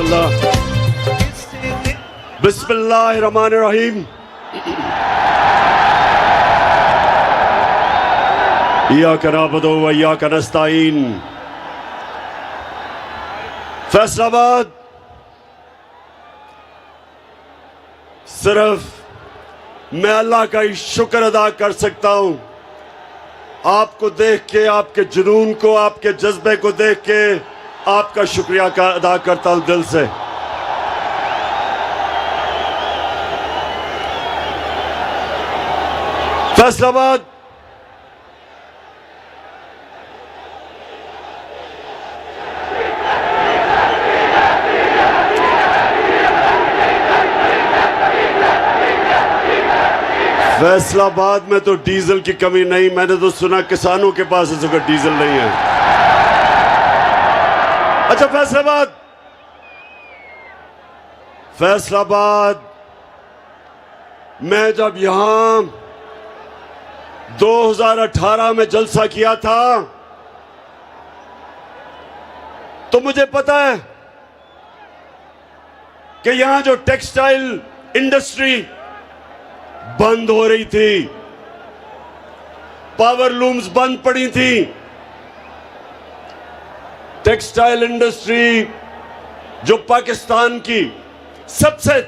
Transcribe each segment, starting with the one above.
इंशाअल्लाह। बिस्मिल्लाहिर्रहमानिर्रहीम। इय्याका नअबुदु व इय्याका नस्तईन। फैसलाबाद सिर्फ मैं अल्लाह का ही शुक्र अदा कर सकता हूं। आपको देख के, आपके जुनून को, आपके जज्बे को देख के आपका शुक्रिया अदा करता हूं दिल से। फैसलाबाद फैसलाबाद में तो डीजल की कमी नहीं। मैंने तो सुना किसानों के पास इस वक्त डीजल नहीं है। अच्छा, फैसलाबाद मैं जब यहां 2018 में जलसा किया था तो मुझे पता है कि यहां जो टेक्सटाइल इंडस्ट्री बंद हो रही थी, पावर लूम्स बंद पड़ी थी। टेक्सटाइल इंडस्ट्री जो पाकिस्तान की सबसे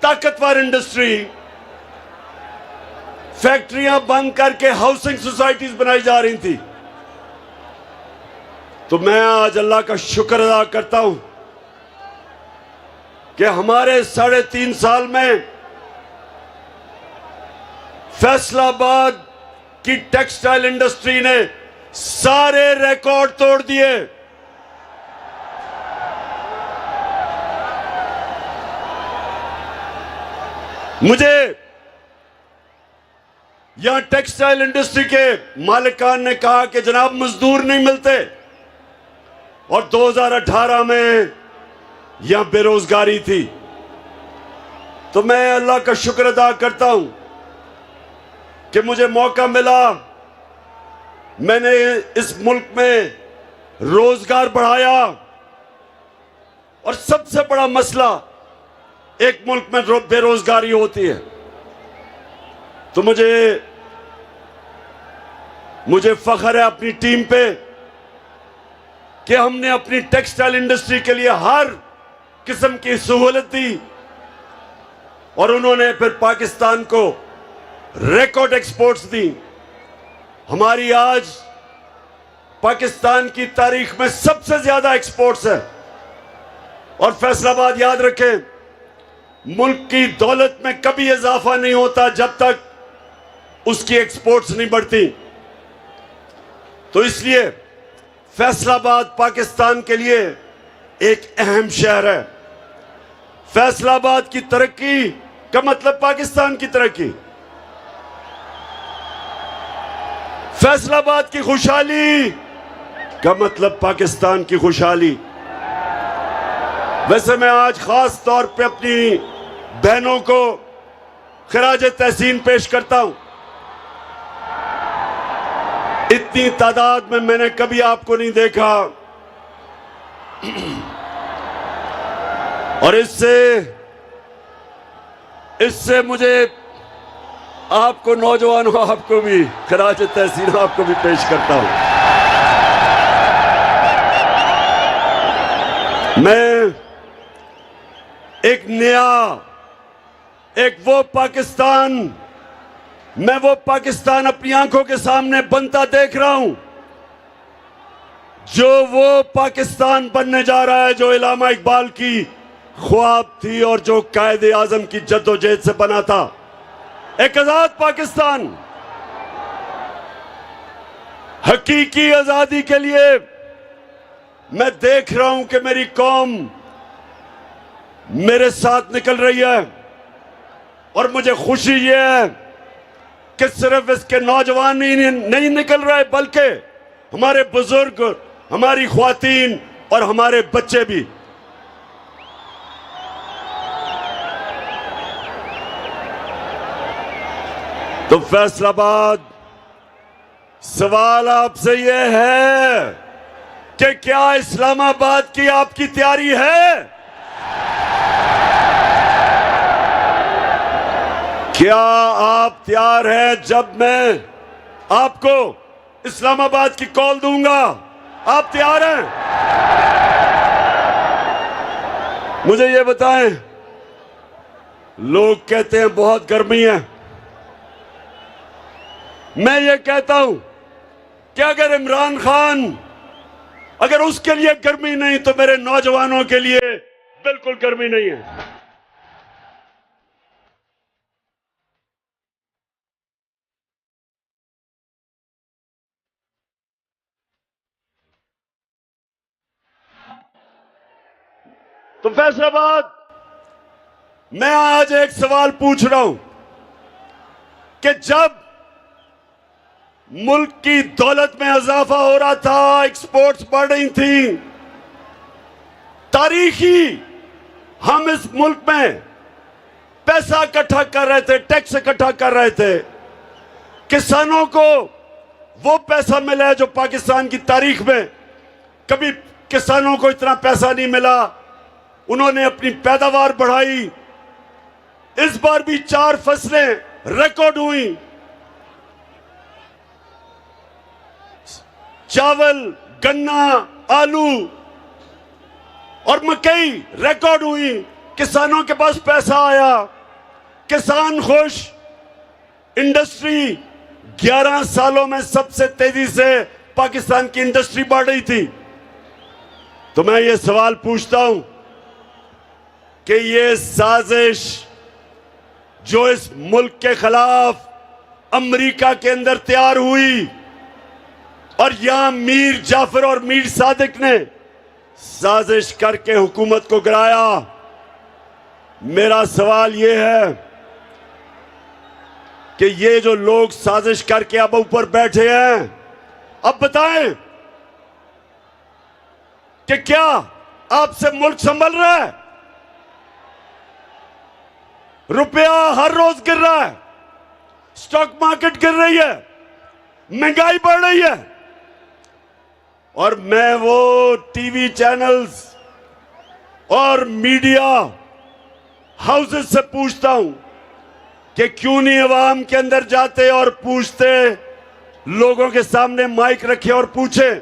ताकतवर इंडस्ट्री, फैक्ट्रियां बंद करके हाउसिंग सोसाइटीज बनाई जा रही थी। तो मैं आज अल्लाह का शुक्र अदा करता हूं कि हमारे 3.5 साल में फैसलाबाद की टेक्सटाइल इंडस्ट्री ने सारे रिकॉर्ड तोड़ दिए। मुझे यहां टेक्सटाइल इंडस्ट्री के मालिकान ने कहा कि जनाब मजदूर नहीं मिलते, और 2018 में यहां बेरोजगारी थी। तो मैं अल्लाह का शुक्र अदा करता हूं कि मुझे मौका मिला। मैंने इस मुल्क में रोजगार बढ़ाया, और सबसे बड़ा मसला एक मुल्क में बेरोजगारी होती है। तो मुझे फख्र है अपनी टीम पे कि हमने अपनी टेक्सटाइल इंडस्ट्री के लिए हर किस्म की सहूलत दी, और उन्होंने फिर पाकिस्तान को रिकॉर्ड एक्सपोर्ट्स दी। हमारी आज पाकिस्तान की तारीख में सबसे ज्यादा एक्सपोर्ट्स है। और फैसलाबाद याद रखें, मुल्क की दौलत में कभी इजाफा नहीं होता जब तक उसकी एक्सपोर्ट्स नहीं बढ़ती। तो इसलिए फैसलाबाद पाकिस्तान के लिए एक अहम शहर है। फैसलाबाद की तरक्की का मतलब पाकिस्तान की तरक्की। फैसलाबाद की खुशहाली का मतलब पाकिस्तान की खुशहाली। वैसे मैं आज खास तौर पे अपनी बहनों को खिराज तहसीन पेश करता हूं। इतनी तादाद में मैंने कभी आपको नहीं देखा, और इससे मुझे आपको, नौजवानों, आपको भी खिराज तहसीन आपको भी पेश करता हूं। मैं एक नया, वो पाकिस्तान अपनी आंखों के सामने बनता देख रहा हूं, जो वो पाकिस्तान बनने जा रहा है जो इल्लामा इकबाल की ख्वाब थी और जो कायदे आजम की जद्दोजहद से बना था। एक आजाद पाकिस्तान। हकीकी आजादी के लिए मैं देख रहा हूं कि मेरी कौम मेरे साथ निकल रही है, और मुझे खुशी ये है कि सिर्फ इसके नौजवान ही नहीं निकल रहे, बल्कि हमारे बुजुर्ग, हमारी ख्वातीन और हमारे बच्चे भी। तो फैसलाबाद, सवाल आपसे यह है कि क्या इस्लामाबाद की आपकी तैयारी है? क्या आप तैयार हैं जब मैं आपको इस्लामाबाद की कॉल दूंगा? आप तैयार हैं? मुझे ये बताएं, लोग कहते हैं बहुत गर्मी है। मैं ये कहता हूं कि अगर इमरान खान, अगर उसके लिए गर्मी नहीं तो मेरे नौजवानों के लिए बिल्कुल गर्मी नहीं है। तो फैसलाबाद, मैं आज एक सवाल पूछ रहा हूं कि जब मुल्क की दौलत में इजाफा हो रहा था, एक्सपोर्ट्स बढ़ रही थी, तारीखी हम इस मुल्क में पैसा इकट्ठा कर रहे थे, टैक्स इकट्ठा कर रहे थे, किसानों को वो पैसा मिला है जो पाकिस्तान की तारीख में कभी किसानों को इतना पैसा नहीं मिला। उन्होंने अपनी पैदावार बढ़ाई। इस बार भी 4 फसलें रिकॉर्ड हुई। चावल, गन्ना, आलू और मकई रिकॉर्ड हुई। किसानों के पास पैसा आया, किसान खुश। इंडस्ट्री 11 सालों में सबसे तेजी से पाकिस्तान की इंडस्ट्री बढ़ रही थी। तो मैं ये सवाल पूछता हूं कि ये साजिश जो इस मुल्क के खिलाफ अमेरिका के अंदर तैयार हुई और यहां मीर जाफर और मीर सादिक ने साजिश करके हुकूमत को गिराया, मेरा सवाल यह है कि ये जो लोग साजिश करके अब ऊपर बैठे हैं, अब बताएं कि क्या आपसे मुल्क संभल रहा है? रुपया हर रोज गिर रहा है, स्टॉक मार्केट गिर रही है, महंगाई बढ़ रही है। और मैं वो टीवी चैनल्स और मीडिया हाउसेस से पूछता हूं कि क्यों नहीं अवाम के अंदर जाते और पूछते, लोगों के सामने माइक रखे और पूछे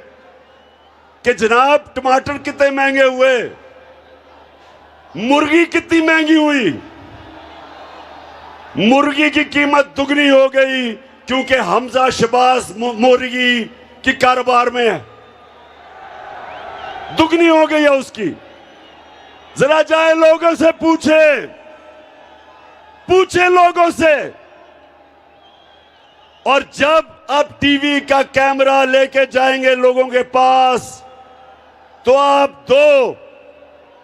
कि जनाब टमाटर कितने महंगे हुए, मुर्गी कितनी महंगी हुई। मुर्गी की कीमत दुगनी हो गई क्योंकि हमजा शबाज मुर्गी की कारोबार में है, दुगनी हो गई है उसकी। जरा जाए लोगों से पूछे लोगों से। और जब आप टीवी का कैमरा लेके जाएंगे लोगों के पास, तो आप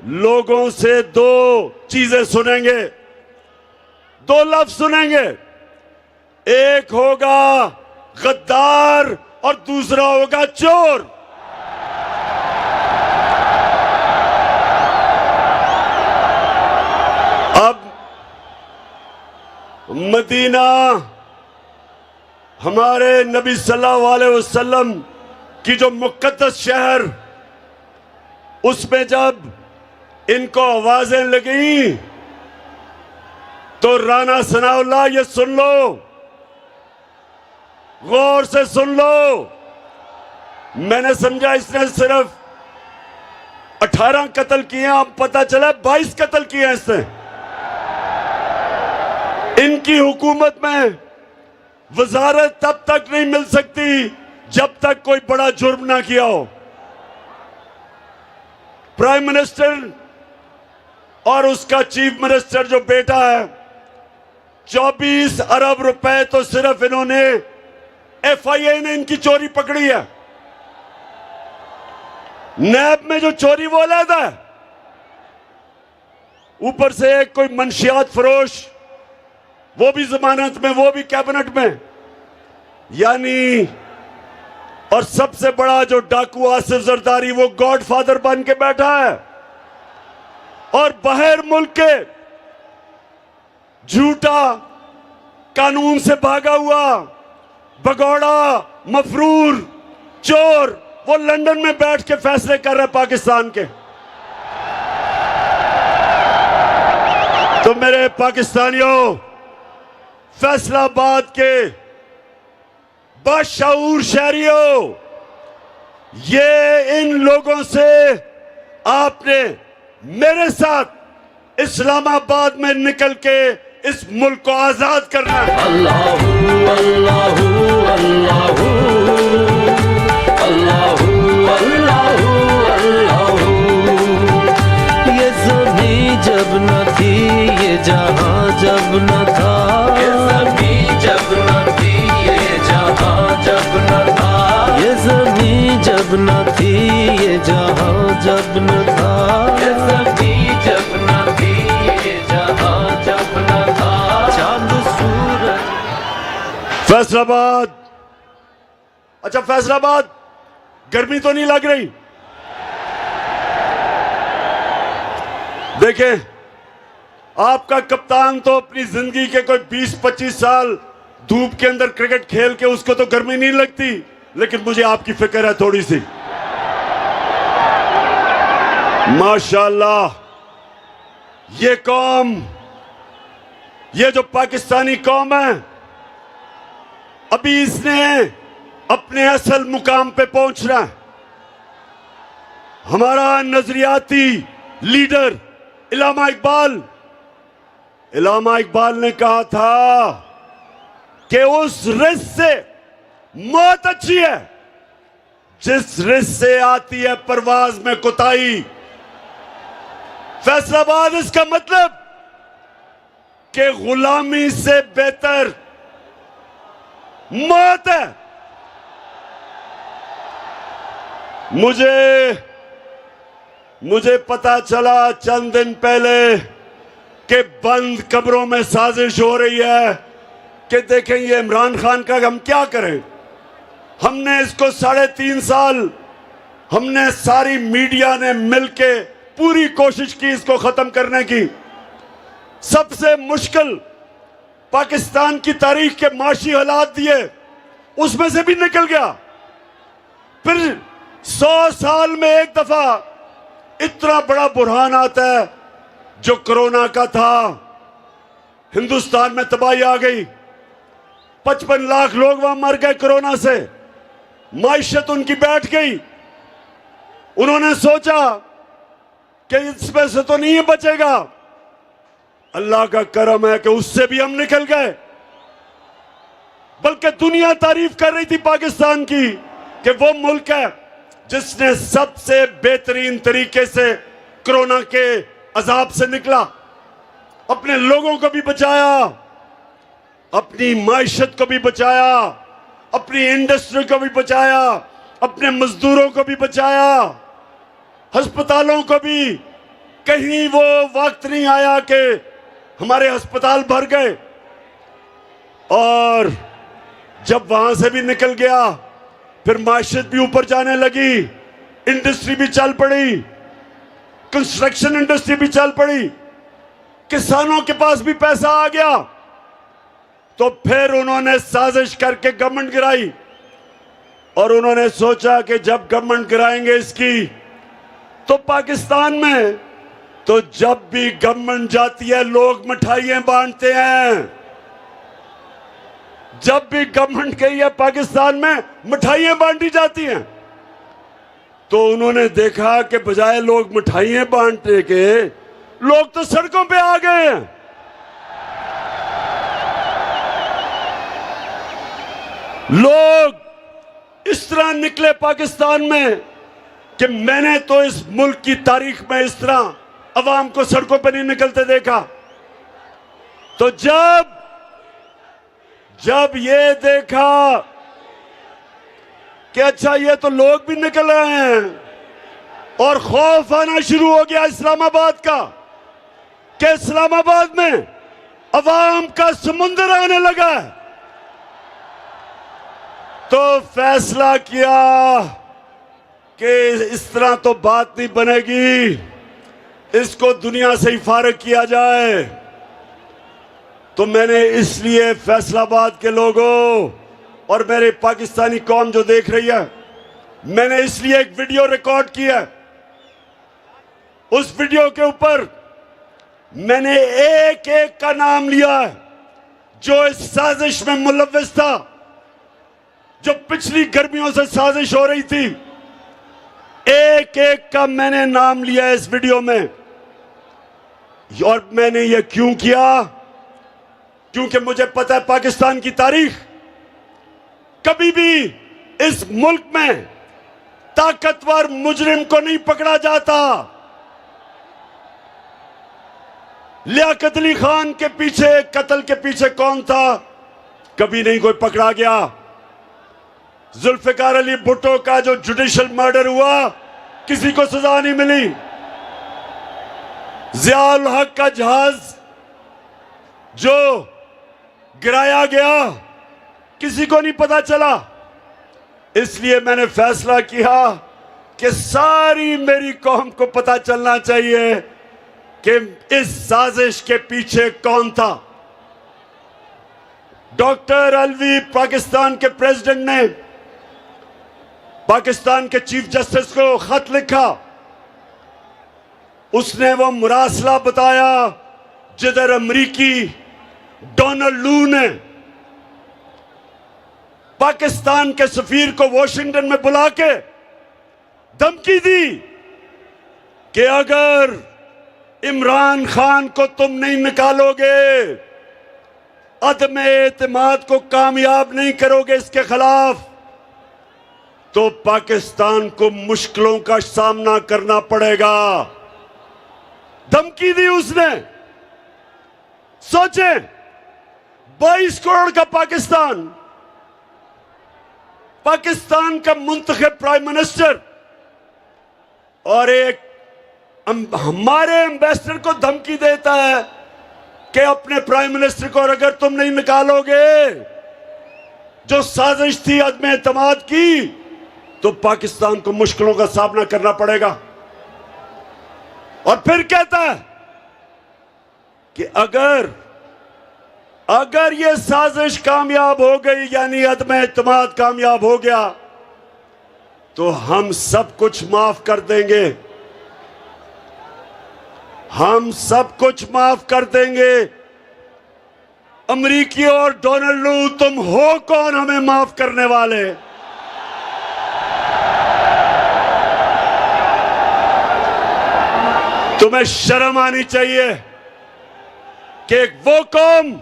लोगों से 2 चीजें सुनेंगे, 2 लफ्ज सुनेंगे। एक होगा गद्दार और दूसरा होगा चोर। अब मदीना, हमारे नबी सल्लल्लाहु अलैहि वसल्लम की जो मुकद्दस शहर, उसमें जब इनको आवाजें लगी तो राना सनाउल्लाह, ये सुन लो, गौर से सुन लो। मैंने समझा इसने सिर्फ 18 कत्ल किए, अब पता चला 22 कत्ल किए हैं इसने। इनकी हुकूमत में वजारत तब तक नहीं मिल सकती जब तक कोई बड़ा जुर्म ना किया हो। प्राइम मिनिस्टर और उसका चीफ मिनिस्टर जो बेटा है, 24 अरब रुपए तो सिर्फ इन्होंने, एफआईए ने इनकी चोरी पकड़ी है। नैब में जो चोरी वो अलग है, ऊपर से एक कोई मंशियात फरोश, वो भी जमानत में, वो भी कैबिनेट में। यानी और सबसे बड़ा जो डाकू आसिफ जरदारी, वो गॉडफादर बन के बैठा है। और बाहर मुल्क के झूठा कानून से भागा हुआ भगौड़ा, मफरूर, चोर वो लंदन में बैठ के फैसले कर रहे पाकिस्तान के। तो मेरे पाकिस्तानियों, फैसलाबाद के बाशऊर शहरियों, ये इन लोगों से आपने मेरे साथ इस्लामाबाद में निकल के इस मुल्क को आजाद करना है। अल्लाहू अल्लाहू अल्लाहू अल्लाहू अल्लाहू अल्लाहू। ये ज़मीं जब न थी, ये जहां जब न था, ये ज़मीं जब न थी, ये जहां जब न था, ये ज़मीं जब न थी, ये जहां जब न था, ये ज़मीं जब न थी, ये जहां जब न था। चांद सूरज फैसलाबाद, अच्छा फैसलाबाद, गर्मी तो नहीं लग रही? देखें, आपका कप्तान तो अपनी जिंदगी के कोई 20-25 साल धूप के अंदर क्रिकेट खेल के उसको तो गर्मी नहीं लगती, लेकिन मुझे आपकी फिक्र है थोड़ी सी। माशाल्लाह, ये कौम, ये जो पाकिस्तानी कौम है, अभी इसने अपने असल मुकाम पे पहुंचना है। हमारा नजरियाती लीडर इलामा इकबाल ने कहा था कि उस रिस्क से मौत अच्छी है जिस रिस्क से आती है परवाज में कोताही। फैसलाबाद इसका मतलब कि गुलामी से बेहतर मौत है। मुझे पता चला चंद दिन पहले कि बंद कब्रों में साजिश हो रही है कि देखें ये इमरान खान का हम क्या करें। हमने इसको 3.5 साल, हमने सारी मीडिया ने मिलके पूरी कोशिश की इसको खत्म करने की। सबसे मुश्किल पाकिस्तान की तारीख के माशी हालात दिए, उसमें से भी निकल गया। फिर 100 साल में एक दफा इतना बड़ा बुरहान आता है जो कोरोना का था। हिंदुस्तान में तबाही आ गई, 55 लाख लोग वहां मर गए कोरोना से, माइशत उनकी बैठ गई। उन्होंने सोचा कि इसमें से तो नहीं बचेगा। अल्लाह का करम है कि उससे भी हम निकल गए, बल्कि दुनिया तारीफ कर रही थी पाकिस्तान की कि वो मुल्क है जिसने सबसे बेहतरीन तरीके से कोरोना के अजाब से निकला, अपने लोगों को भी बचाया, अपनी माइशत को भी बचाया, अपनी इंडस्ट्री को भी बचाया, अपने मजदूरों को भी बचाया, अस्पतालों को भी। कहीं वो वक्त नहीं आया कि हमारे अस्पताल भर गए। और जब वहां से भी निकल गया, फिर माइशत भी ऊपर जाने लगी, इंडस्ट्री भी चल पड़ी, कंस्ट्रक्शन इंडस्ट्री भी चल पड़ी, किसानों के पास भी पैसा आ गया। तो फिर उन्होंने साजिश करके गवर्नमेंट गिराई और उन्होंने सोचा कि जब गवर्नमेंट गिराएंगे इसकी, तो पाकिस्तान में तो जब भी गवर्नमेंट जाती है लोग मिठाइयां बांटते हैं। जब भी गवर्नमेंट गई है पाकिस्तान में मिठाइयां बांटी जाती हैं। तो उन्होंने देखा कि बजाय लोग मिठाइयां बांटने के, लोग तो सड़कों पे आ गए हैं। लोग इस तरह निकले पाकिस्तान में कि मैंने तो इस मुल्क की तारीख में इस तरह अवाम को सड़कों पर नहीं निकलते देखा। तो जब ये देखा कि अच्छा ये तो लोग भी निकल रहे हैं, और खौफ आना शुरू हो गया इस्लामाबाद का कि इस्लामाबाद में अवाम का समुंदर आने लगा है। तो फैसला किया कि इस तरह तो बात नहीं बनेगी, इसको दुनिया से ही फारिग किया जाए। तो मैंने इसलिए फैसलाबाद के लोगों और मेरे पाकिस्तानी कौम जो देख रही है, मैंने इसलिए एक वीडियो रिकॉर्ड किया। उस वीडियो के ऊपर मैंने एक एक का नाम लिया है जो इस साजिश में मुलव्विस था, जो पिछली गर्मियों से साजिश हो रही थी। एक एक का मैंने नाम लिया इस वीडियो में। और मैंने ये क्यों किया? क्योंकि मुझे पता है पाकिस्तान की तारीख, कभी भी इस मुल्क में ताकतवर मुजरिम को नहीं पकड़ा जाता। लियाकत अली खान के पीछे, कत्ल के पीछे कौन था? कभी नहीं कोई पकड़ा गया। जुल्फिकार अली भुट्टो का जो जुडिशियल मर्डर हुआ, किसी को सजा नहीं मिली। जियाउल हक का जहाज जो गिराया गया, किसी को नहीं पता चला। इसलिए मैंने फैसला किया कि सारी मेरी कौम को पता चलना चाहिए कि इस साजिश के पीछे कौन था। डॉक्टर अलवी, पाकिस्तान के प्रेसिडेंट ने पाकिस्तान के चीफ जस्टिस को खत लिखा। उसने वो मुरासला बताया जिधर अमरीकी डोनाल्ड लू ने पाकिस्तान के सफीर को वॉशिंगटन में बुला के धमकी दी कि अगर इमरान खान को तुम नहीं निकालोगे, अदम एतमाद को कामयाब नहीं करोगे इसके खिलाफ, तो पाकिस्तान को मुश्किलों का सामना करना पड़ेगा। धमकी दी उसने। सोचें, 22 करोड़ का पाकिस्तान का मुंतखब प्राइम मिनिस्टर और एक हमारे एम्बेसडर को धमकी देता है कि अपने प्राइम मिनिस्टर को अगर तुम नहीं निकालोगे, जो साजिश थी अदम एतमाद की, तो पाकिस्तान को मुश्किलों का सामना करना पड़ेगा। और फिर कहता है कि अगर ये साजिश कामयाब हो गई, यानी अदम एतमाद कामयाब हो गया, तो हम सब कुछ माफ कर देंगे। हम सब कुछ माफ कर देंगे। अमरीकी और डोनाल्ड लू, तुम हो कौन हमें माफ करने वाले? तुम्हें शर्म आनी चाहिए कि वो कौम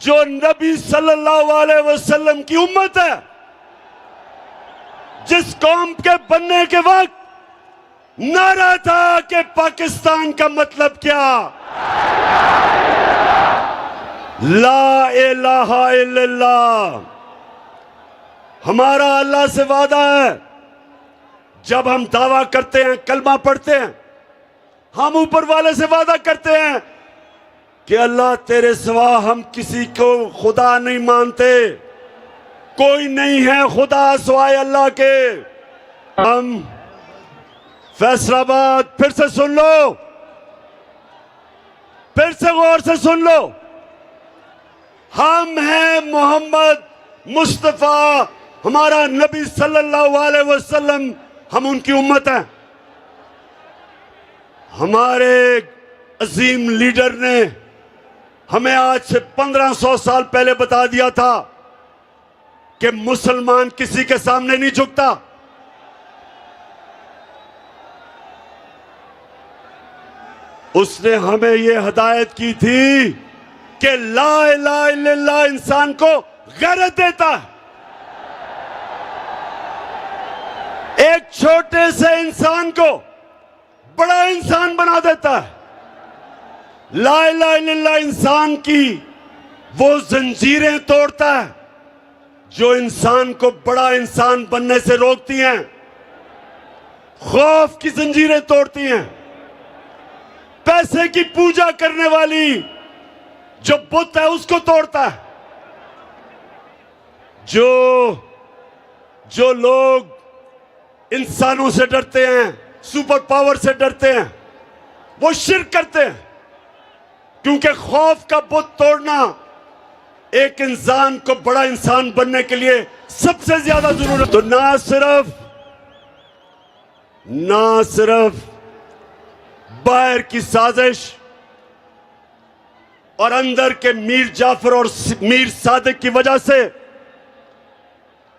जो नबी सल्लल्लाहु अलैहि वसल्लम की उम्मत है, जिस कौम के बनने के वक्त नारा था कि पाकिस्तान का मतलब क्या, ला इलाहा इल्लल्लाह। हमारा अल्लाह से वादा है, जब हम दावा करते हैं, कलमा पढ़ते हैं, हम ऊपर वाले से वादा करते हैं कि अल्लाह तेरे सिवा हम किसी को खुदा नहीं मानते, कोई नहीं है खुदा सिवाय अल्लाह के। हम फैसलाबाद, फिर से सुन लो, फिर से गौर से सुन लो, हम हैं मोहम्मद मुस्तफा, हमारा नबी सल्लल्लाहु अलैहि वसल्लम, हम उनकी उम्मत हैं। हमारे अजीम लीडर ने हमें आज से 1500 साल पहले बता दिया था कि मुसलमान किसी के सामने नहीं झुकता। उसने हमें यह हिदायत की थी कि ला इलाहा इल्लल्लाह इंसान को गैरत देता है। एक छोटे से इंसान को बड़ा इंसान बना देता है। ला इलाहा इल्लल्लाह इंसान की वो जंजीरें तोड़ता है जो इंसान को बड़ा इंसान बनने से रोकती हैं। खौफ की जंजीरें तोड़ती हैं। पैसे की पूजा करने वाली जो बुत है उसको तोड़ता है। जो लोग इंसानों से डरते हैं, सुपर पावर से डरते हैं, वो शिर्क करते हैं, क्योंकि खौफ का बुत तोड़ना एक इंसान को बड़ा इंसान बनने के लिए सबसे ज्यादा जरूरत तो ना सिर्फ बाहर की साजिश और अंदर के मीर जाफर और मीर सादिक की वजह से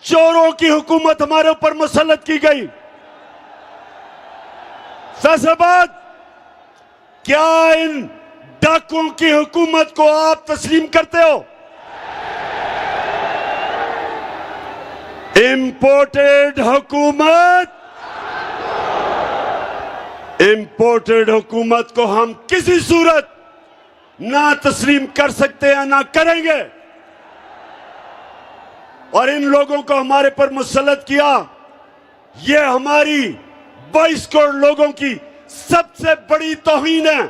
चोरों की हुकूमत हमारे ऊपर मुसल्लत की गई। फैसलाबाद, क्या इन डाकुओं की हुकूमत को आप तस्लीम करते हो? इंपोर्टेड हुकूमत को हम किसी सूरत ना तस्लीम कर सकते हैं, ना करेंगे। और इन लोगों को हमारे पर मुसल्लत किया, यह हमारी 22 करोड़ लोगों की सबसे बड़ी तौहीन है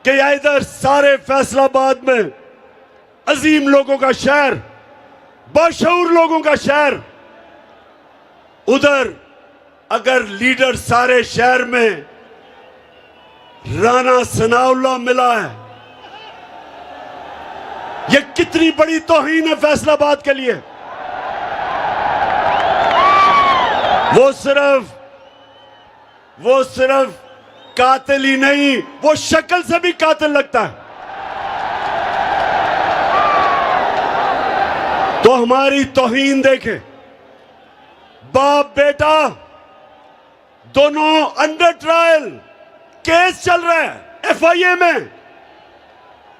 कि इधर सारे फैसलाबाद में अजीम लोगों का शहर, बाशऊर लोगों का शहर, उधर अगर लीडर सारे शहर में राणा सनाउल्लाह मिला है, यह कितनी बड़ी तौहीन है फैसलाबाद के लिए। वो सिर्फ कातिल ही नहीं, वो शक्ल से भी कातिल लगता है। तो हमारी तौहीन देखे, बाप बेटा दोनों अंडर ट्रायल, केस चल रहा है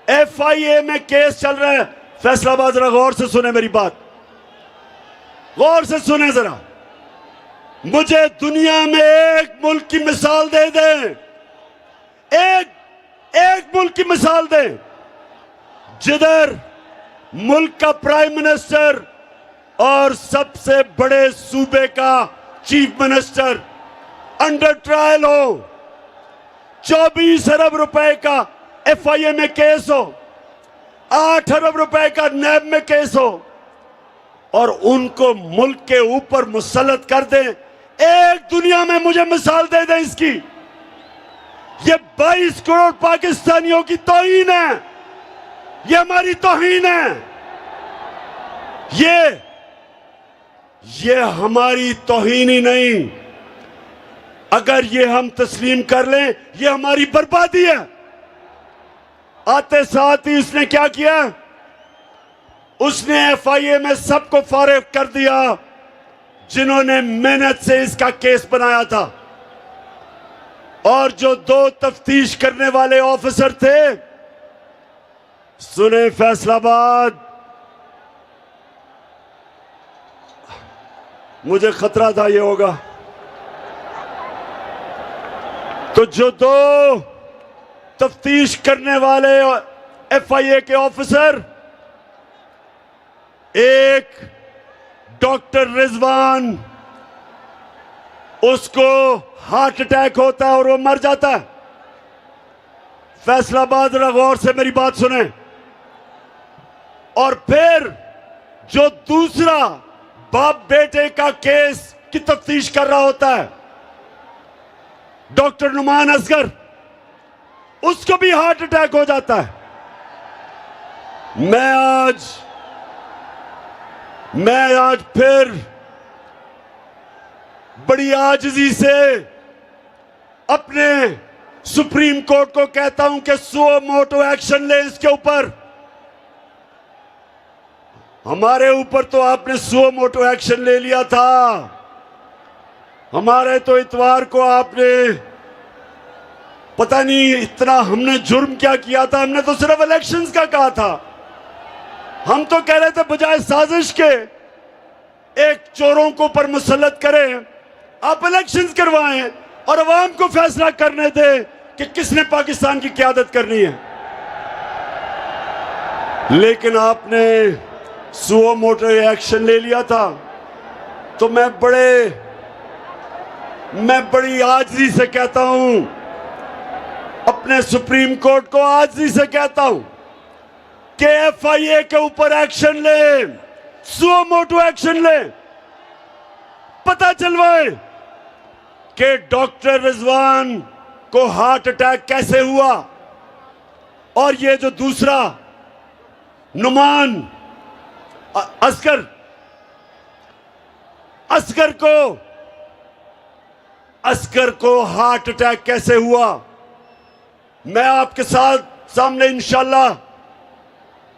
एफआईए में केस चल रहा है। फैसलाबाद, जरा गौर से सुने मेरी बात, गौर से सुने जरा। मुझे दुनिया में एक मुल्क की मिसाल दे दें, एक मुल्क की मिसाल दें जिधर मुल्क का प्राइम मिनिस्टर और सबसे बड़े सूबे का चीफ मिनिस्टर अंडर ट्रायल हो, 24 अरब रुपए का एफआईए में केस हो, 8 अरब रुपए का नैब में केस हो, और उनको मुल्क के ऊपर मुसल्लत कर दें। एक दुनिया में मुझे मिसाल दे दें इसकी। ये 22 करोड़ पाकिस्तानियों की तौहीन है, ये हमारी तौहीन है, ये हमारी तौहीन ही नहीं। अगर ये हम तस्लीम कर लें, ये हमारी बर्बादी है। आते साथ ही उसने क्या किया, उसने एफआईए में सबको फारिग कर दिया जिन्होंने मेहनत से इसका केस बनाया था। और जो 2 तफ्तीश करने वाले ऑफिसर थे, सुने फैसलाबाद, मुझे खतरा था ये होगा, तो जो 2 तफ्तीश करने वाले एफआईए के ऑफिसर, एक डॉक्टर रिजवान, उसको हार्ट अटैक होता है और वो मर जाता है। फैसलाबाद, गौर से मेरी बात सुने। और फिर जो दूसरा बाप बेटे का केस की तफ्तीश कर रहा होता है, डॉक्टर नुमान असगर, उसको भी हार्ट अटैक हो जाता है। मैं आज फिर बड़ी आजिज़ी से अपने सुप्रीम कोर्ट को कहता हूं कि सो मोटो एक्शन ले इसके ऊपर। हमारे ऊपर तो आपने सो मोटो एक्शन ले लिया था, हमारे तो इतवार को आपने पता नहीं इतना हमने जुर्म क्या किया था। हमने तो सिर्फ इलेक्शंस का कहा था। हम तो कह रहे थे बजाय साजिश के एक चोरों को पर मुसल्लत करें, आप इलेक्शंस करवाएं और अवाम को फैसला करने दें कि किसने पाकिस्तान की क़यादत करनी है। लेकिन आपने सुओ मोटो एक्शन ले लिया था। तो मैं बड़ी आजिज़ी से कहता हूं, अपने सुप्रीम कोर्ट को आजिज़ी से कहता हूं कि एफआईए के ऊपर एक्शन ले, सुओ मोटो एक्शन ले, पता चलवाए कि डॉक्टर रिजवान को हार्ट अटैक कैसे हुआ। और ये जो दूसरा नुमान असगर को हार्ट अटैक कैसे हुआ, मैं आपके सामने इंशाल्लाह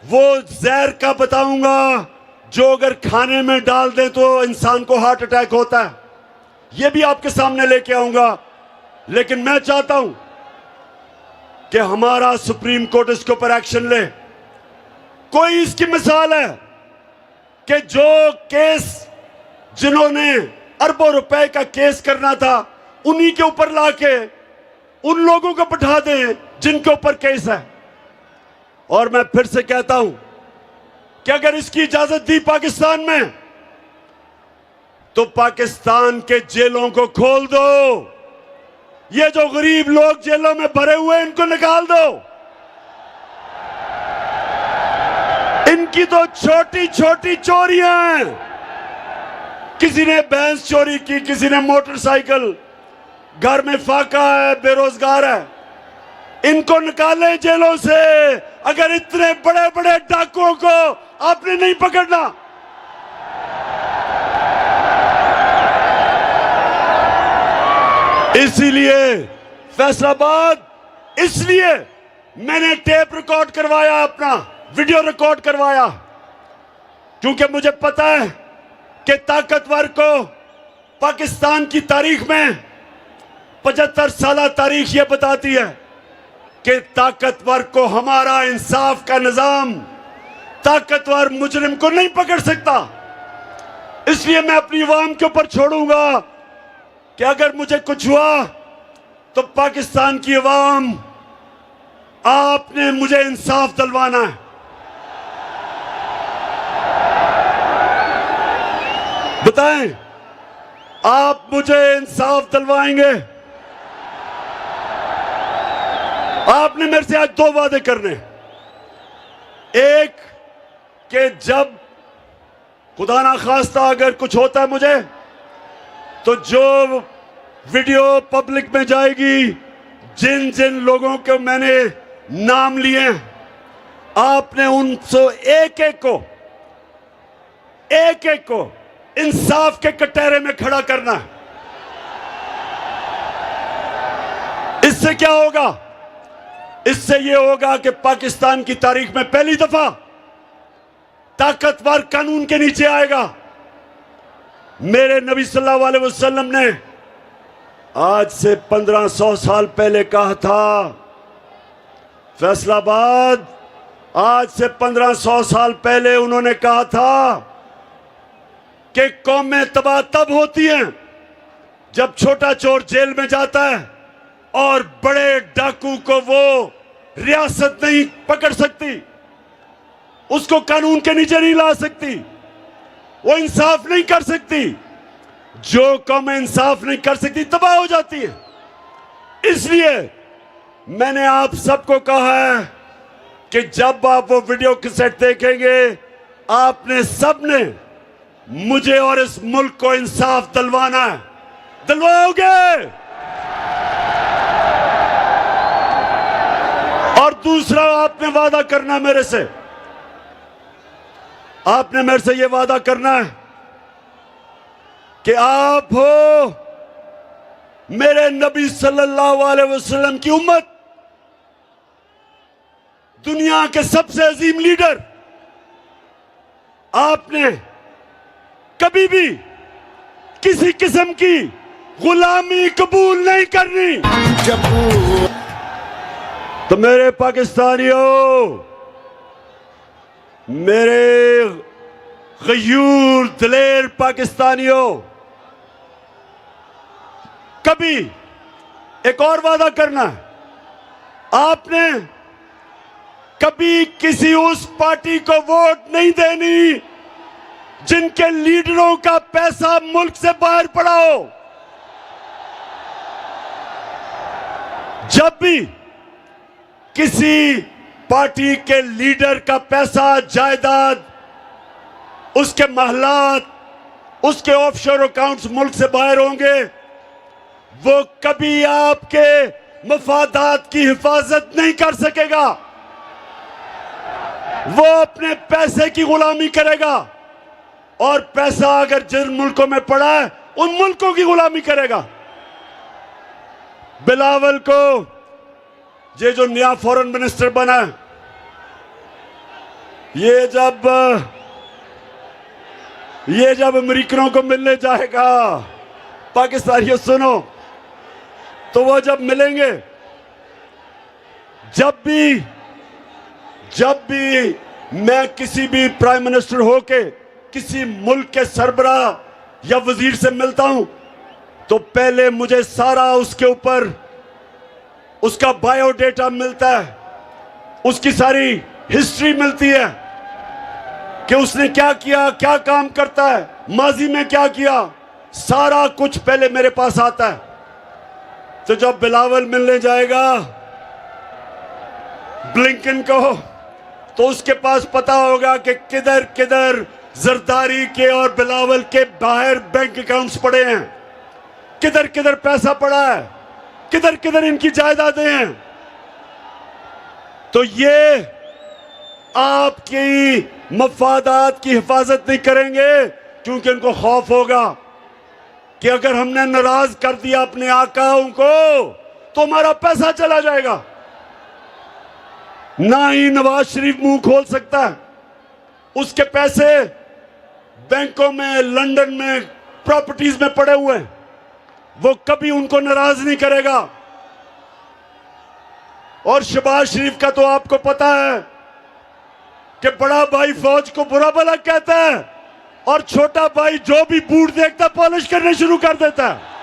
वो जहर का बताऊंगा जो अगर खाने में डाल दें तो इंसान को हार्ट अटैक होता है। ये भी आपके सामने लेके आऊंगा। लेकिन मैं चाहता हूं कि हमारा सुप्रीम कोर्ट इसके ऊपर एक्शन ले। कोई इसकी मिसाल है कि जो केस जिन्होंने अरबों रुपए का केस करना था उन्हीं के ऊपर लाके उन लोगों को बैठा दें जिनके ऊपर केस है। और मैं फिर से कहता हूं कि अगर इसकी इजाजत दी पाकिस्तान में तो पाकिस्तान के जेलों को खोल दो। ये जो गरीब लोग जेलों में भरे हुए हैं इनको निकाल दो। इनकी तो छोटी छोटी चोरियां हैं। किसी ने भैंस चोरी की, किसी ने मोटरसाइकिल, घर में फाका है, बेरोजगार है। इनको निकालें जेलों से। अगर इतने बड़े बड़े डाकुओं को आपने नहीं पकड़ना, इसीलिए फैसलाबाद, इसलिए मैंने टेप रिकॉर्ड करवाया, अपना वीडियो रिकॉर्ड करवाया, क्योंकि मुझे पता है कि ताकतवर को पाकिस्तान की तारीख में 75 साल तारीख यह बताती है कि ताकतवर को हमारा इंसाफ का निजाम, ताकतवर मुजरिम को नहीं पकड़ सकता। इसलिए मैं अपनी अवाम के ऊपर छोड़ूंगा कि अगर मुझे कुछ हुआ तो पाकिस्तान की अवाम, आपने मुझे इंसाफ दिलवाना है। बताएं, आप मुझे इंसाफ दिलवाएंगे? आपने मेरे से आज 2 वादे करने। एक कि जब खुदा ना खास्ता अगर कुछ होता है मुझे, तो जो वीडियो पब्लिक में जाएगी, जिन जिन लोगों के मैंने नाम लिए, आपने उनसे एक एक को इंसाफ के कटहरे में खड़ा करना है। इससे क्या होगा? इससे यह होगा कि पाकिस्तान की तारीख में पहली दफा ताकतवर कानून के नीचे आएगा। मेरे नबी सल्लल्लाहु अलैहि वसल्लम ने आज से 1500 साल पहले कहा था, फैसलाबाद, आज से 1500 साल पहले उन्होंने कहा था कि कौमें तबाह तब होती हैं जब छोटा चोर जेल में जाता है और बड़े डाकू को वो रियासत नहीं पकड़ सकती, उसको कानून के नीचे नहीं ला सकती, वो इंसाफ नहीं कर सकती। जो कौम इंसाफ नहीं कर सकती तबाह हो जाती है। इसलिए मैंने आप सबको कहा है कि जब आप वो वीडियो कैसेट देखेंगे, आपने सबने मुझे और इस मुल्क को इंसाफ दिलवाना है। दिलवाओगे? और दूसरा, आपने वादा करना मेरे से, आपने मेरे से यह वादा करना है कि आप हो मेरे नबी सल्लल्लाहु अलैहि वसल्लम की उम्मत, दुनिया के सबसे अजीम लीडर। आपने कभी भी किसी किस्म की गुलामी कबूल नहीं करनी। तो मेरे पाकिस्तानियों, मेरे गयूर दिलेर पाकिस्तानियों, कभी एक और वादा करना है, आपने कभी किसी उस पार्टी को वोट नहीं देनी जिनके लीडरों का पैसा मुल्क से बाहर पड़ा हो। जब भी किसी पार्टी के लीडर का पैसा, जायदाद, उसके महलात, उसके ऑफशोर अकाउंट्स मुल्क से बाहर होंगे, वो कभी आपके मफादात की हिफाजत नहीं कर सकेगा। वो अपने पैसे की गुलामी करेगा और पैसा अगर जिन मुल्कों में पड़ा है उन मुल्कों की गुलामी करेगा। बिलावल को ये जो नया फॉरेन मिनिस्टर बना है, ये जब अमेरिकनों को मिलने जाएगा, पाकिस्तानियों सुनो, तो वो जब मिलेंगे, जब भी मैं किसी भी प्राइम मिनिस्टर होके किसी मुल्क के सरबराह या वजीर से मिलता हूं, तो पहले मुझे सारा उसके ऊपर उसका बायोडेटा मिलता है, उसकी सारी हिस्ट्री मिलती है कि उसने क्या किया, क्या काम करता है, माजी में क्या किया, सारा कुछ पहले मेरे पास आता है। तो जब बिलावल मिलने जाएगा ब्लिंकन को, तो उसके पास पता होगा कि किधर किधर जरदारी के और बिलावल के बाहर बैंक अकाउंट्स पड़े हैं, किधर किधर पैसा पड़ा है, किधर किधर इनकी जायदादें हैं। तो ये आपकी मफादात की हिफाजत नहीं करेंगे, क्योंकि उनको खौफ होगा कि अगर हमने नाराज कर दिया अपने आकाओं को तो हमारा पैसा चला जाएगा। ना ही नवाज शरीफ मुंह खोल सकता है, उसके पैसे बैंकों में, लंदन में, प्रॉपर्टीज में पड़े हुए हैं, वो कभी उनको नाराज नहीं करेगा। और शहबाज शरीफ का तो आपको पता है कि बड़ा भाई फौज को बुरा भला कहता है और छोटा भाई जो भी बूट देखता पॉलिश करने शुरू कर देता है।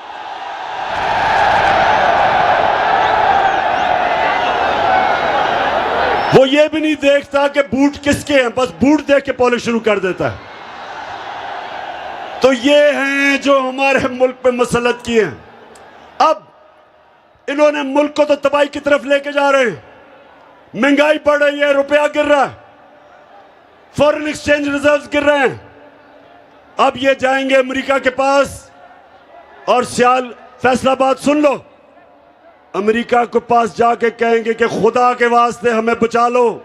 वो ये भी नहीं देखता कि बूट किसके हैं, बस बूट देख के पॉलिश शुरू कर देता है। तो ये हैं जो हमारे मुल्क पे मसलत किए हैं। अब इन्होंने मुल्क को तो तबाही की तरफ लेके जा रहे हैं, महंगाई बढ़ रही है, रुपया गिर रहा है, फॉरेन एक्सचेंज रिजर्व्स गिर रहे हैं। अब ये जाएंगे अमेरिका के पास और फैसलाबाद सुन लो, अमेरिका के पास जाके कहेंगे कि खुदा के वास्ते हमें बचा लो,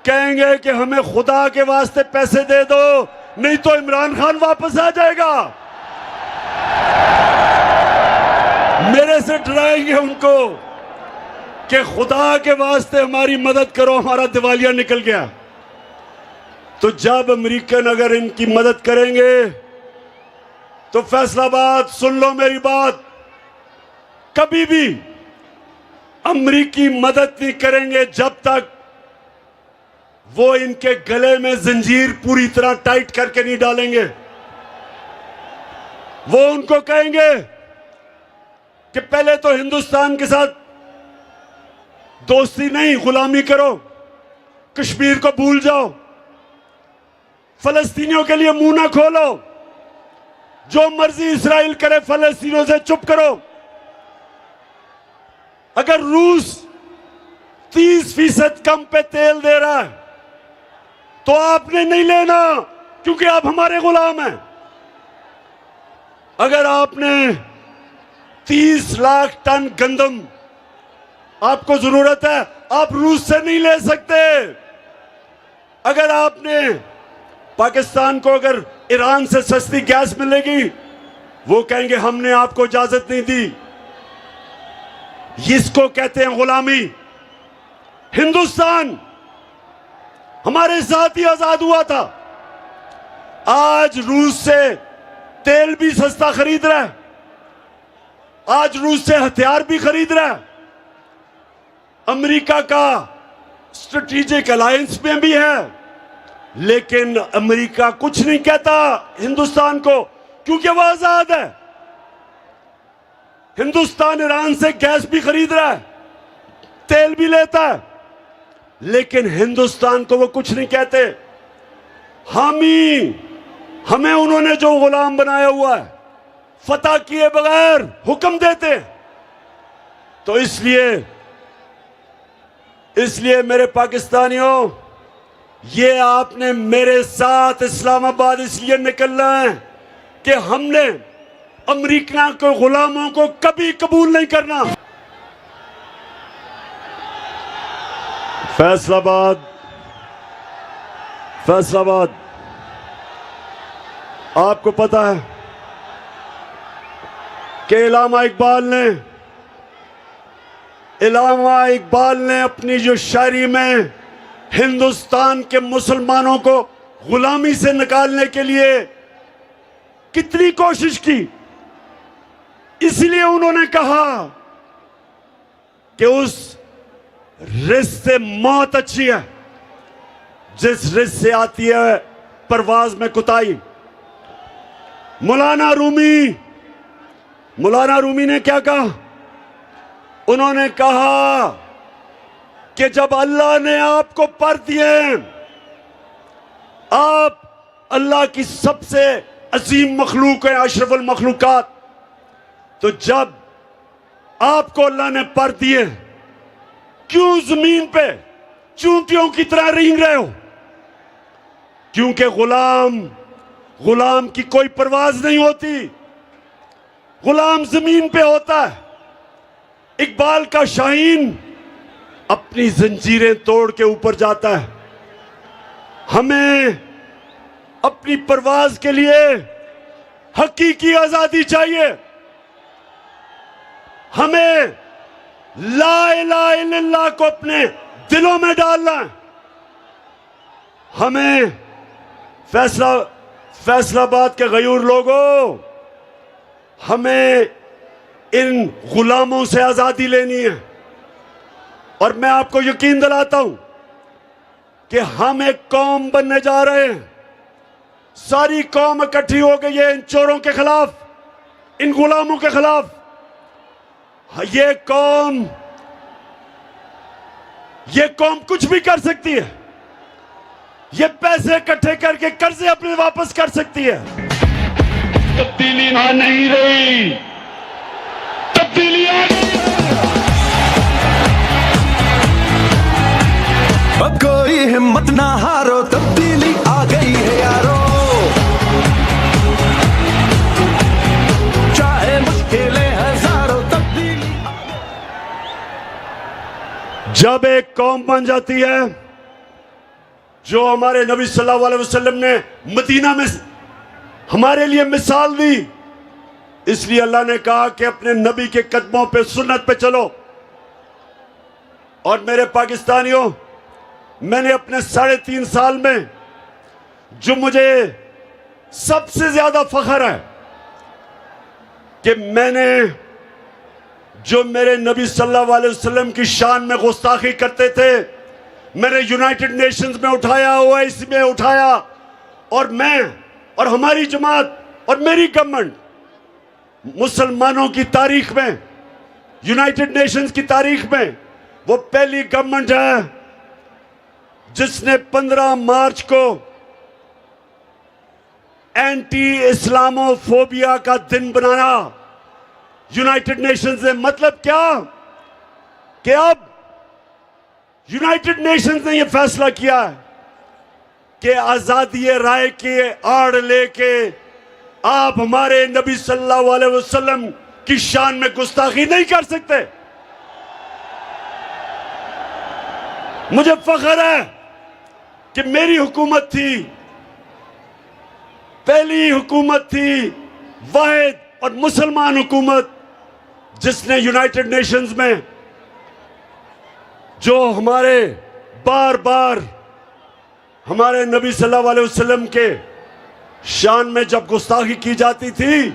कहेंगे कि हमें खुदा के वास्ते पैसे दे दो, नहीं तो इमरान खान वापस आ जाएगा। मेरे से डराएंगे उनको कि खुदा के वास्ते हमारी मदद करो, हमारा दिवालिया निकल गया। तो जब अमेरिकन अगर इनकी मदद करेंगे तो फैसलाबाद सुन लो मेरी बात, कभी भी अमेरिकी मदद नहीं करेंगे जब तक वो इनके गले में जंजीर पूरी तरह टाइट करके नहीं डालेंगे। वो उनको कहेंगे कि पहले तो हिंदुस्तान के साथ दोस्ती नहीं, गुलामी करो, कश्मीर को भूल जाओ, फलस्तीनियों के लिए मुंह ना खोलो, जो मर्जी इस्राइल करे फलस्तीनियों से चुप करो। अगर रूस 30% कम पे तेल दे रहा है तो आपने नहीं लेना, क्योंकि आप हमारे गुलाम हैं। अगर आपने 30 लाख टन गंदम आपको जरूरत है, आप रूस से नहीं ले सकते। अगर आपने पाकिस्तान को अगर ईरान से सस्ती गैस मिलेगी, वो कहेंगे हमने आपको इजाजत नहीं दी। इसको कहते हैं गुलामी। हिंदुस्तान हमारे साथ ही आजाद हुआ था, आज रूस से तेल भी सस्ता खरीद रहा है, आज रूस से हथियार भी खरीद रहा है, अमेरिका का स्ट्रेटेजिक अलायंस में भी है। लेकिन अमेरिका कुछ नहीं कहता हिंदुस्तान को, क्योंकि वह आजाद है। हिंदुस्तान ईरान से गैस भी खरीद रहा है, तेल भी लेता है, लेकिन हिंदुस्तान को वो कुछ नहीं कहते। हमें उन्होंने जो गुलाम बनाया हुआ है, फतह किए बगैर हुक्म देते। तो इसलिए मेरे पाकिस्तानियों, ये आपने मेरे साथ इस्लामाबाद इसलिए निकलना है कि हमने अमेरिका के गुलामों को कभी कबूल नहीं करना। फैसलाबाद फैसलाबाद, आपको पता है कि इलामा इकबाल ने अपनी जो शायरी में हिंदुस्तान के मुसलमानों को गुलामी से निकालने के लिए कितनी कोशिश की। इसलिए उन्होंने कहा कि उस रिस्क से मौत अच्छी है जिस रिस्क से आती है परवाज में कुताई। मौलाना रूमी ने क्या कहा? उन्होंने कहा कि जब अल्लाह ने आपको पर दिए, आप अल्लाह की सबसे अजीम मखलूक है, अशरफुल मखलूकात, तो जब आपको अल्लाह ने पर दिए, क्यों जमीन पे चूंटियों की तरह रेंग रहे हो? क्योंकि गुलाम की कोई परवाज नहीं होती, गुलाम जमीन पे होता है। इकबाल का शाहीन अपनी जंजीरें तोड़ के ऊपर जाता है। हमें अपनी परवाज के लिए हकीकी आजादी चाहिए। हमें ला इलाहा इल्लल्लाह को अपने दिलों में डालना है। हमें फैसलाबाद के गयूर लोगों, हमें इन गुलामों से आजादी लेनी है। और मैं आपको यकीन दिलाता हूं कि हम एक कौम बनने जा रहे हैं। सारी कौम इकट्ठी हो गई है इन चोरों के खिलाफ, इन गुलामों के खिलाफ। ये कौम कुछ भी कर सकती है। ये पैसे इकट्ठे करके कर्जे अपने वापस कर सकती है। तब्दीली नहीं रही, तब्दीली आ गई है। कोई हिम्मत ना हारो, तब्दीली आ गई है यारो। चाहे मुश्किलें हजारों, तब्दीली आ गई। जब एक कौम बन जाती है, जो हमारे नबी सल्लल्लाहु अलैहि वसल्लम ने मदीना में हमारे लिए मिसाल दी, इसलिए अल्लाह ने कहा कि अपने नबी के कदमों पे, सुन्नत पे चलो। और मेरे पाकिस्तानियों, मैंने अपने 3.5 साल में जो मुझे सबसे ज्यादा फख्र है कि मैंने जो मेरे नबी सल्लल्लाहु अलैहि वसल्लम की शान में गुस्ताखी करते थे, मैंने यूनाइटेड नेशंस में उठाया, ओआईसी में उठाया। और मैं और हमारी जमात और मेरी गवर्नमेंट मुसलमानों की तारीख में, यूनाइटेड नेशंस की तारीख में वो पहली गवर्नमेंट है जिसने 15 मार्च को एंटी इस्लामोफोबिया का दिन बनाया यूनाइटेड नेशंस ने। मतलब क्या कि अब यूनाइटेड नेशंस ने यह फैसला किया है कि आजादी राय के आड़ लेके आप हमारे नबी सल्लल्लाहु अलैहि वसल्लम की शान में गुस्ताखी नहीं कर सकते। मुझे फख्र है कि मेरी हुकूमत थी, पहली हुकूमत थी वाहिद और मुसलमान हुकूमत, जिसने यूनाइटेड नेशंस में जो हमारे बार बार हमारे नबी सल्लल्लाहु अलैहि वसल्लम के शान में जब गुस्ताखी की जाती थी,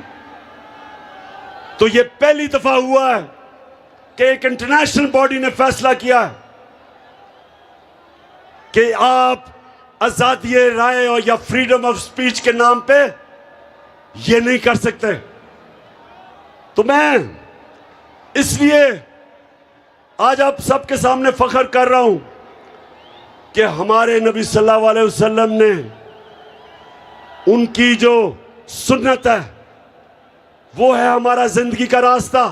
तो यह पहली दफा हुआ है कि एक इंटरनेशनल बॉडी ने फैसला किया कि आप आजादी राय और या फ्रीडम ऑफ स्पीच के नाम पे ये नहीं कर सकते। तो मैं इसलिए आज आप सबके सामने फख्र कर रहा हूं कि हमारे नबी सल्लल्लाहु अलैहि वसल्लम ने, उनकी जो सुन्नत है वो है हमारा जिंदगी का रास्ता,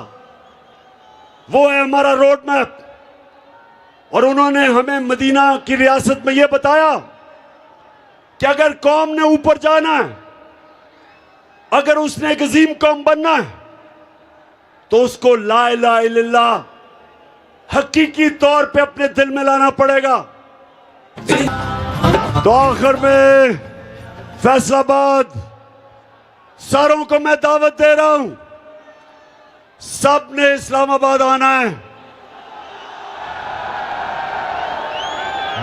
वो है हमारा रोड मैप। और उन्होंने हमें मदीना की रियासत में यह बताया कि अगर कौम ने ऊपर जाना है, अगर उसने एक अजीम कौम बनना है, तो उसको ला इलाहा इल्लल्लाह हकीकी तौर पे अपने दिल में लाना पड़ेगा। तो आखिर में फैसलाबाद सारों को मैं दावत दे रहा हूं, सब ने इस्लामाबाद आना है।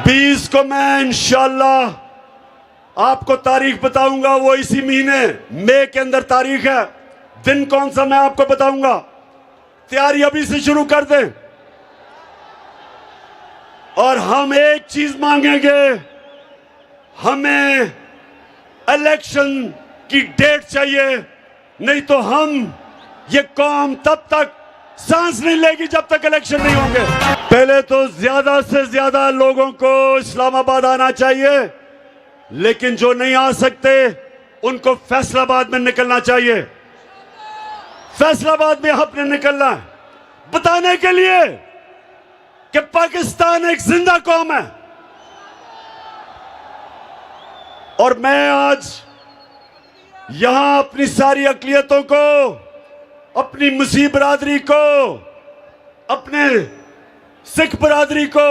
20 को मैं इंशाअल्लाह आपको तारीख बताऊंगा, वो इसी महीने मई के अंदर तारीख है, दिन कौन सा मैं आपको बताऊंगा। तैयारी अभी से शुरू कर दें और हम एक चीज मांगेंगे, हमें इलेक्शन की डेट चाहिए, नहीं तो हम ये कौम तब तक सांस नहीं लेगी जब तक इलेक्शन नहीं होंगे। पहले तो ज्यादा से ज्यादा लोगों को इस्लामाबाद आना चाहिए, लेकिन जो नहीं आ सकते उनको फैसलाबाद में निकलना चाहिए। फैसलाबाद में आपने निकलना है बताने के लिए कि पाकिस्तान एक जिंदा कौम है। और मैं आज यहां अपनी सारी अकलियतों को, अपनी मुस्लिम बरादरी को, अपने सिख बरादरी को,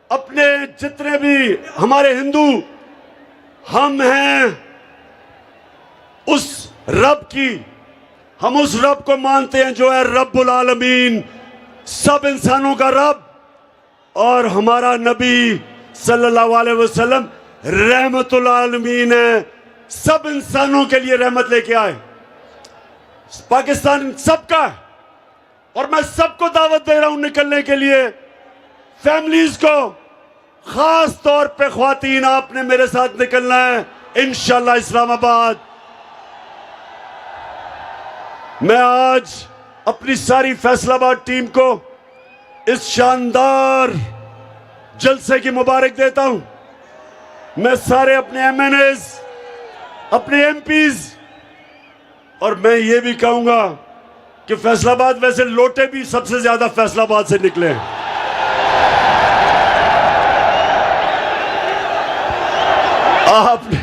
अपने जितने भी हमारे हिंदू हम हैं, उस रब की, हम उस रब को मानते हैं जो है रब्बुल आलमीन, सब इंसानों का रब, और हमारा नबी सल्लल्लाहु अलैहि वसल्लम रहमतुल आलमीन है, सब इंसानों के लिए रहमत लेके आए। पाकिस्तान सबका है और मैं सबको दावत दे रहा हूं निकलने के लिए। फैमिलीज को, खास तौर पे ख्वातीन, आपने मेरे साथ निकलना है इंशाल्लाह इस्लामाबाद। मैं आज अपनी सारी फैसलाबाद टीम को इस शानदार जलसे की मुबारक देता हूं। मैं सारे अपने एमएनएस, अपने एमपीज, और मैं ये भी कहूंगा कि फैसलाबाद, वैसे लोटे भी सबसे ज्यादा फैसलाबाद से निकले हैं। आपने